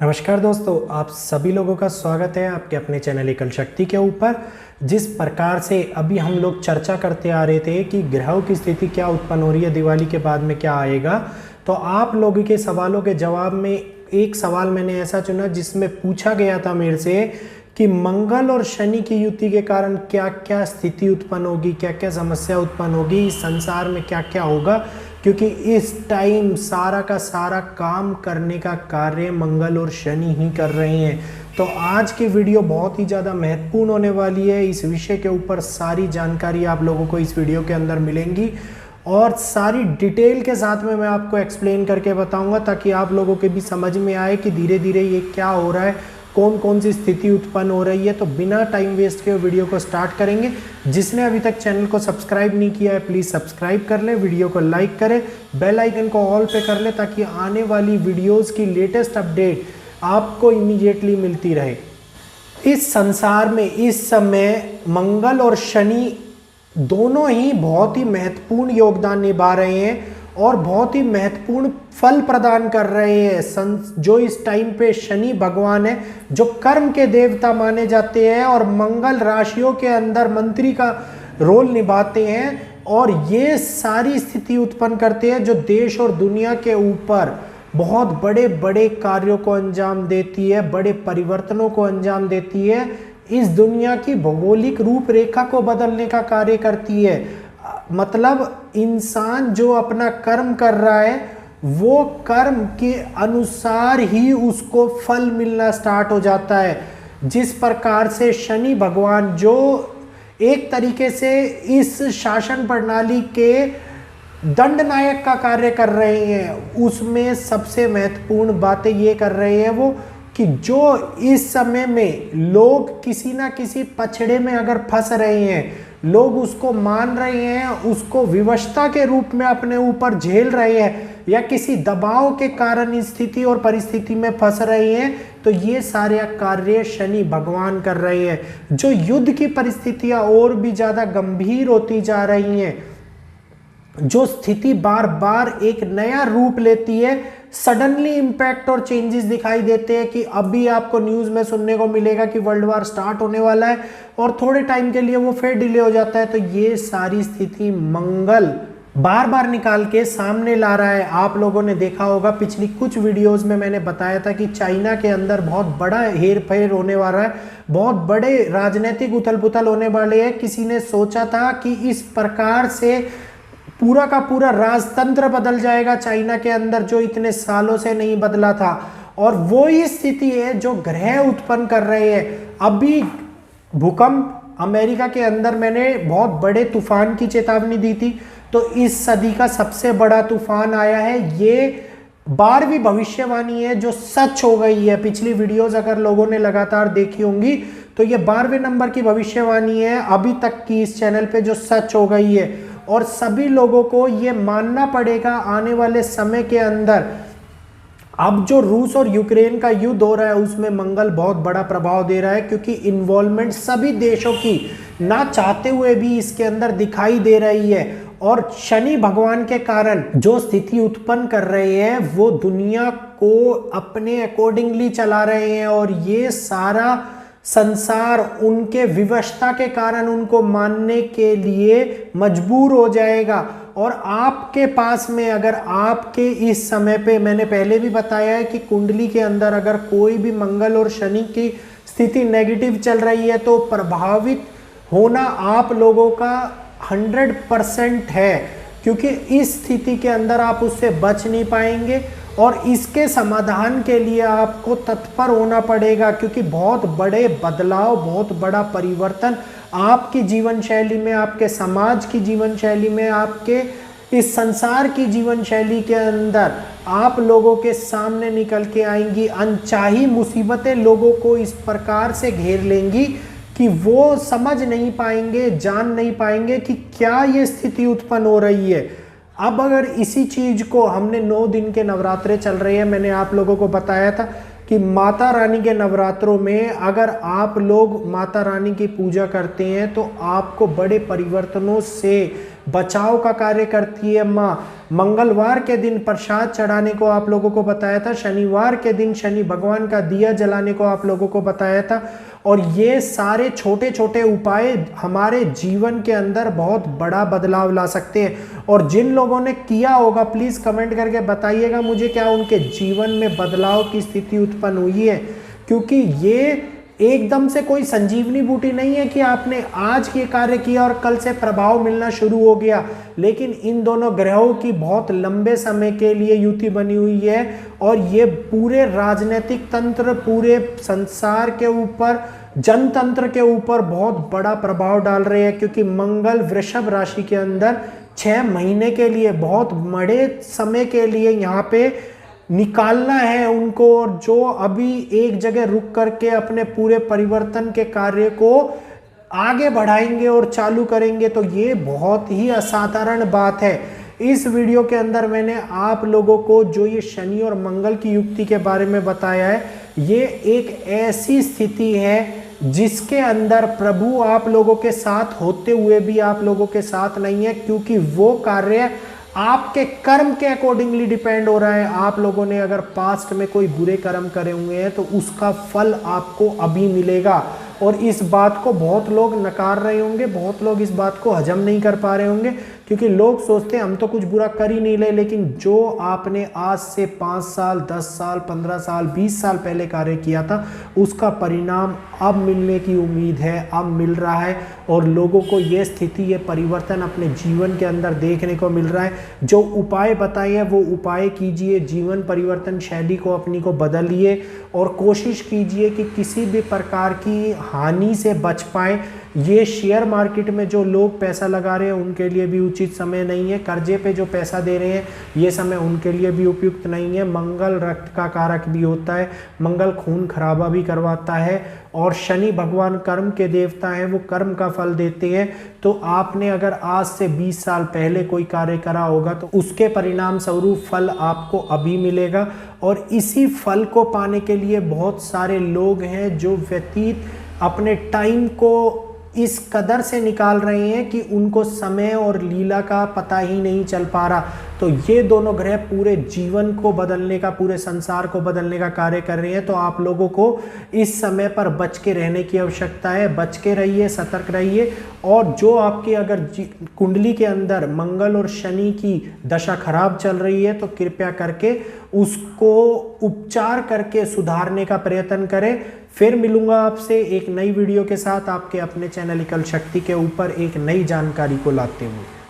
नमस्कार दोस्तों, आप सभी लोगों का स्वागत है आपके अपने चैनल एकल शक्ति के ऊपर। जिस प्रकार से अभी हम लोग चर्चा करते आ रहे थे कि ग्रहों की स्थिति क्या उत्पन्न हो रही है, दिवाली के बाद में क्या आएगा, तो आप लोगों के सवालों के जवाब में एक सवाल मैंने ऐसा चुना जिसमें पूछा गया था मेरे से कि मंगल और शनि की युति के कारण क्या क्या स्थिति उत्पन्न होगी, क्या क्या समस्या उत्पन्न होगी, इस संसार में क्या क्या होगा, क्योंकि इस टाइम सारा का सारा काम करने का कार्य मंगल और शनि ही कर रहे हैं। तो आज की वीडियो बहुत ही ज़्यादा महत्वपूर्ण होने वाली है। इस विषय के ऊपर सारी जानकारी आप लोगों को इस वीडियो के अंदर मिलेंगी और सारी डिटेल के साथ में मैं आपको एक्सप्लेन करके बताऊंगा ताकि आप लोगों के भी समझ में आए कि धीरे धीरे ये क्या हो रहा है, कौन कौन सी स्थिति उत्पन्न हो रही है। तो बिना टाइम वेस्ट के वीडियो को स्टार्ट करेंगे। जिसने अभी तक चैनल को सब्सक्राइब नहीं किया है प्लीज़ सब्सक्राइब कर ले, वीडियो को लाइक करें, बेल आइकन को ऑल पे कर ले ताकि आने वाली वीडियोस की लेटेस्ट अपडेट आपको इमीडिएटली मिलती रहे। इस संसार में इस समय मंगल और शनि दोनों ही बहुत ही महत्वपूर्ण योगदान निभा रहे हैं और बहुत ही महत्वपूर्ण फल प्रदान कर रहे हैं। जो इस टाइम पे शनि भगवान है जो कर्म के देवता माने जाते हैं और मंगल राशियों के अंदर मंत्री का रोल निभाते हैं और ये सारी स्थिति उत्पन्न करते हैं जो देश और दुनिया के ऊपर बहुत बड़े बड़े कार्यों को अंजाम देती है, बड़े परिवर्तनों को अंजाम देती है, इस दुनिया की भौगोलिक रूपरेखा को बदलने का कार्य करती है। मतलब इंसान जो अपना कर्म कर रहा है वो कर्म के अनुसार ही उसको फल मिलना स्टार्ट हो जाता है। जिस प्रकार से शनि भगवान जो एक तरीके से इस शासन प्रणाली के दंड नायक का कार्य कर रहे हैं, उसमें सबसे महत्वपूर्ण बातें ये कर रहे हैं वो कि जो इस समय में लोग किसी ना किसी पछड़े में अगर फंस रहे हैं, लोग उसको मान रहे हैं, उसको विवशता के रूप में अपने ऊपर झेल रहे हैं या किसी दबाव के कारण स्थिति और परिस्थिति में फंस रहे हैं, तो ये सारे कार्य शनि भगवान कर रहे हैं। जो युद्ध की परिस्थितियां और भी ज्यादा गंभीर होती जा रही हैं, जो स्थिति बार बार एक नया रूप लेती है, सडनली इंपैक्ट और चेंजेस दिखाई देते हैं कि अभी आपको न्यूज में सुनने को मिलेगा कि वर्ल्ड वार स्टार्ट होने वाला है और थोड़े टाइम के लिए वो फिर डिले हो जाता है। तो ये सारी स्थिति मंगल बार बार निकाल के सामने ला रहा है। आप लोगों ने देखा होगा पिछली कुछ वीडियोस में मैंने बताया था कि चाइना के अंदर बहुत बड़ा हेर फेर होने वाला है, बहुत बड़े राजनीतिक उथल पुथल होने वाले हैं। किसी ने सोचा था कि इस प्रकार से पूरा का पूरा राजतंत्र बदल जाएगा चाइना के अंदर जो इतने सालों से नहीं बदला था, और वो ही स्थिति है जो ग्रह उत्पन्न कर रहे हैं। अभी भूकंप अमेरिका के अंदर मैंने बहुत बड़े तूफान की चेतावनी दी थी, तो इस सदी का सबसे बड़ा तूफान आया है। ये 12वीं भविष्यवाणी है जो सच हो गई है। पिछली वीडियोस अगर लोगों ने लगातार देखी होंगी तो ये 12वें नंबर की भविष्यवाणी है अभी तक की इस चैनल पे जो सच हो गई है, और सभी लोगों को ये मानना पड़ेगा आने वाले समय के अंदर। अब जो रूस और यूक्रेन का युद्ध हो रहा है उसमें मंगल बहुत बड़ा प्रभाव दे रहा है, क्योंकि इन्वॉल्वमेंट सभी देशों की ना चाहते हुए भी इसके अंदर दिखाई दे रही है। और शनि भगवान के कारण जो स्थिति उत्पन्न कर रहे हैं वो दुनिया को अपने अकॉर्डिंगली चला रहे हैं और ये सारा संसार उनके विवशता के कारण उनको मानने के लिए मजबूर हो जाएगा। और आपके पास में अगर आपके इस समय पे, मैंने पहले भी बताया है कि कुंडली के अंदर अगर कोई भी मंगल और शनि की स्थिति नेगेटिव चल रही है तो प्रभावित होना आप लोगों का 100% है, क्योंकि इस स्थिति के अंदर आप उससे बच नहीं पाएंगे और इसके समाधान के लिए आपको तत्पर होना पड़ेगा, क्योंकि बहुत बड़े बदलाव, बहुत बड़ा परिवर्तन आपकी जीवन शैली में, आपके समाज की जीवन शैली में, आपके इस संसार की जीवन शैली के अंदर आप लोगों के सामने निकल के आएंगी। अनचाही मुसीबतें लोगों को इस प्रकार से घेर लेंगी कि वो समझ नहीं पाएंगे, जान नहीं पाएंगे कि क्या ये स्थिति उत्पन्न हो रही है। अब अगर इसी चीज को हमने 9 दिन के नवरात्रे चल रहे हैं, मैंने आप लोगों को बताया था कि माता रानी के नवरात्रों में अगर आप लोग माता रानी की पूजा करते हैं तो आपको बड़े परिवर्तनों से बचाव का कार्य करती है माँ। मंगलवार के दिन प्रसाद चढ़ाने को आप लोगों को बताया था, शनिवार के दिन शनि भगवान का दिया जलाने को आप लोगों को बताया था। और ये सारे छोटे छोटे उपाय हमारे जीवन के अंदर बहुत बड़ा बदलाव ला सकते हैं। और जिन लोगों ने किया होगा प्लीज कमेंट करके बताइएगा मुझे, क्या उनके जीवन में बदलाव की स्थिति उत्पन्न हुई है। क्योंकि ये एकदम से कोई संजीवनी बूटी नहीं है कि आपने आज ये कार्य किया और कल से प्रभाव मिलना शुरू हो गया, लेकिन इन दोनों ग्रहों की बहुत लंबे समय के लिए युति बनी हुई है और ये पूरे राजनीतिक तंत्र, पूरे संसार के ऊपर, जनतंत्र के ऊपर बहुत बड़ा प्रभाव डाल रहे हैं। क्योंकि मंगल वृषभ राशि के अंदर 6 महीने के लिए, बहुत बड़े समय के लिए यहाँ पे निकालना है उनको, और जो अभी एक जगह रुक करके अपने पूरे परिवर्तन के कार्य को आगे बढ़ाएंगे और चालू करेंगे, तो ये बहुत ही असाधारण बात है। इस वीडियो के अंदर मैंने आप लोगों को जो ये शनि और मंगल की युक्ति के बारे में बताया है, ये एक ऐसी स्थिति है जिसके अंदर प्रभु आप लोगों के साथ होते हुए भी आप लोगों के साथ नहीं है, क्योंकि वो कार्य आपके कर्म के अकॉर्डिंगली डिपेंड हो रहा है। आप लोगों ने अगर पास्ट में कोई बुरे कर्म करे हुए हैं तो उसका फल आपको अभी मिलेगा। और इस बात को बहुत लोग नकार रहे होंगे, बहुत लोग इस बात को हजम नहीं कर पा रहे होंगे, क्योंकि लोग सोचते हैं हम तो कुछ बुरा कर ही नहीं रहे। लेकिन जो आपने आज से 5 साल, 10 साल, 15 साल, 20 साल पहले कार्य किया था, उसका परिणाम अब मिलने की उम्मीद है, अब मिल रहा है। और लोगों को ये स्थिति, ये परिवर्तन अपने जीवन के अंदर देखने को मिल रहा है। जो उपाय बताए हैं वो उपाय कीजिए, जीवन परिवर्तन शैली को अपनी को बदलिए और कोशिश कीजिए कि किसी भी प्रकार की हानि से बच पाए। ये शेयर मार्केट में जो लोग पैसा लगा रहे हैं उनके लिए भी उचित समय नहीं है। कर्जे पे जो पैसा दे रहे हैं ये समय उनके लिए भी उपयुक्त नहीं है। मंगल रक्त का कारक भी होता है, मंगल खून खराबा भी करवाता है, और शनि भगवान कर्म के देवता हैं, वो कर्म का फल देते हैं। तो आपने अगर आज से 20 साल पहले कोई कार्य करा होगा तो उसके परिणाम स्वरूप फल आपको अभी मिलेगा। और इसी फल को पाने के लिए बहुत सारे लोग हैं जो व्यतीत अपने टाइम को इस कदर से निकाल रहे हैं कि उनको समय और लीला का पता ही नहीं चल पा रहा। तो ये दोनों ग्रह पूरे जीवन को बदलने का, पूरे संसार को बदलने का कार्य कर रहे हैं। तो आप लोगों को इस समय पर बच के रहने की आवश्यकता है। बच के रहिए, सतर्क रहिए। और जो आपकी अगर कुंडली के अंदर मंगल और शनि की दशा खराब चल रही है तो कृपया करके उसको उपचार करके सुधारने का प्रयत्न करें। फिर मिलूंगा आपसे एक नई वीडियो के साथ, आपके अपने चैनल इकल शक्ति के ऊपर एक नई जानकारी को लाते हुए।